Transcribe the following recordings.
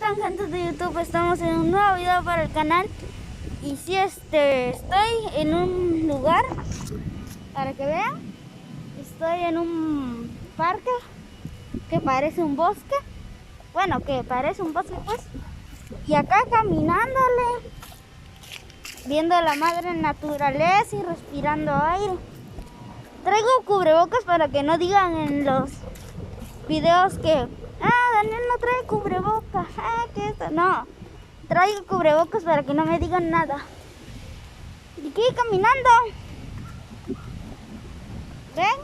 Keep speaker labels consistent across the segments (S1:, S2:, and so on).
S1: están, gente de YouTube? Estamos en un nuevo video para el canal. Y sí, estoy en un lugar, para que vean. Estoy en un parque que parece un bosque. Bueno, que parece un bosque, pues. Y acá caminándole, viendo la madre naturaleza y respirando aire. Traigo cubrebocas para que no digan en los videos que Daniel no trae cubrebocas, que esto, no, traigo cubrebocas para que no me digan nada. Y aquí caminando, ven,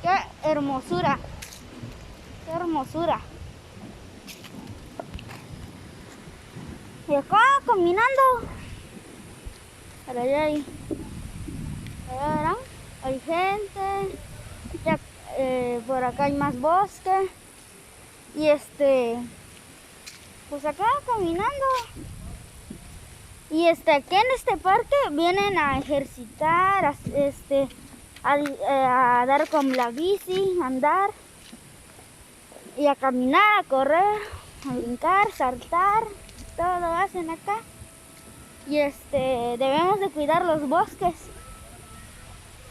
S1: qué hermosura, qué hermosura. Y acá caminando, por allá allá verán, hay gente, ya, por acá hay más bosque. Y pues acá caminando. Y aquí en este parque vienen a ejercitar, a dar con la bici, a andar y a caminar, a correr, a brincar, saltar, todo hacen acá. Y debemos de cuidar los bosques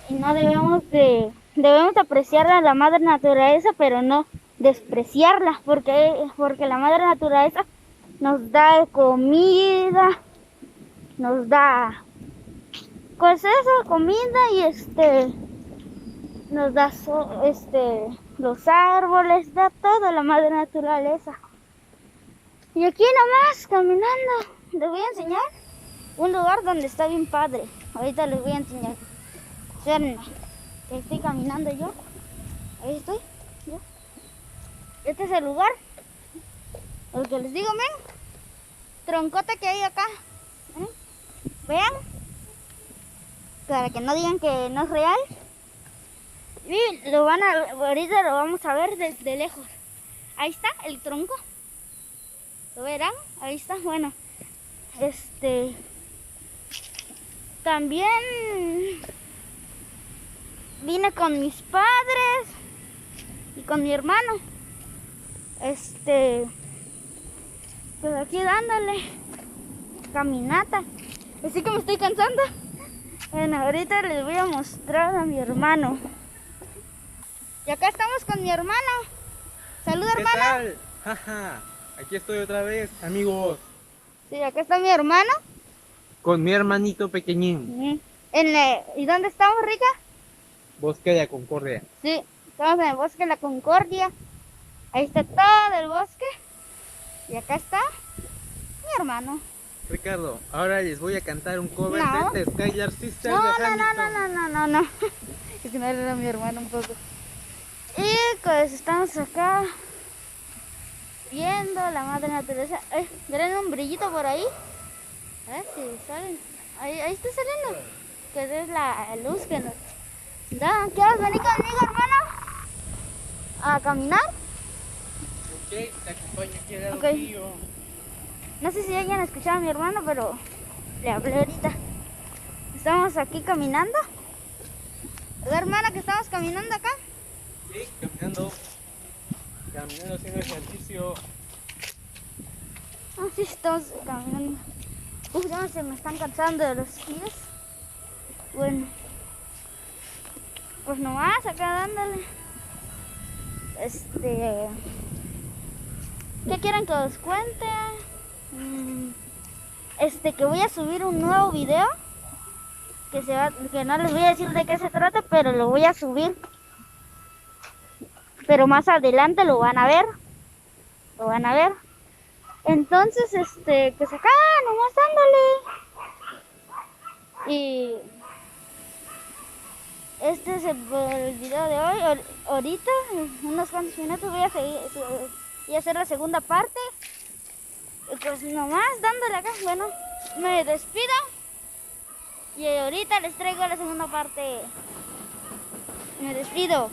S1: y no debemos apreciar a la madre naturaleza, pero no despreciarla, porque la madre naturaleza nos da comida, nos da pues eso, comida, y nos da los árboles, da todo la madre naturaleza. Y aquí nomás caminando les voy a enseñar un lugar donde está bien padre. Ahorita les voy a enseñar. Espérenme, que estoy caminando yo. Ahí estoy yo. Este es el lugar, el que les digo, ven, troncote que hay acá, vean, para que no digan que no es real. Y ahorita lo vamos a ver desde lejos. Ahí está el tronco, lo verán, ahí está. Bueno, también vine con mis padres y con mi hermano. Pues aquí dándole caminata. Así que me estoy cansando. Bueno, ahorita les voy a mostrar a mi hermano. Y acá estamos con mi hermano. Saluda, hermano.
S2: ¿Qué tal? Jaja, aquí estoy otra vez, amigos.
S1: Sí, acá está mi hermano.
S2: Con mi hermanito pequeñín.
S1: ¿Y dónde estamos, Rica?
S2: Bosque de Concordia.
S1: Sí, estamos en el bosque de la Concordia. Ahí está todo el bosque. Y acá está mi hermano.
S2: Ricardo, ahora les voy a cantar un cover
S1: No.
S2: de Skylar Sisters
S1: No,
S2: de
S1: no,
S2: Hamilton.
S1: no. Es que no era mi hermano un poco. Y pues estamos acá viendo la madre naturaleza. ¿Ven un brillito por ahí? A ver si salen. Ahí está saliendo. Que es la luz que nos da. ¿Quieres venir conmigo, hermano? A caminar.
S2: Ok, te acompaño aquí al
S1: Ok.
S2: río.
S1: No sé si hayan escuchado a mi hermano, pero le hablé ahorita. Estamos aquí caminando. ¿Verdad, hermana, que estamos caminando acá?
S2: Sí, caminando haciendo ejercicio.
S1: Sí, estamos caminando. Ya se me están cansando de los pies. Bueno, pues nomás acá dándole. ¿Qué quieren que os cuente? Que voy a subir un nuevo video que no les voy a decir de qué se trata, pero lo voy a subir. Pero más adelante lo van a ver. Entonces, pues acá nomás dándole. Y este es el video de hoy. Ahorita, en unos cuantos minutos, voy a hacer la segunda parte. Y pues nomás dándole acá. Bueno, me despido. Y ahorita les traigo la segunda parte. Me despido.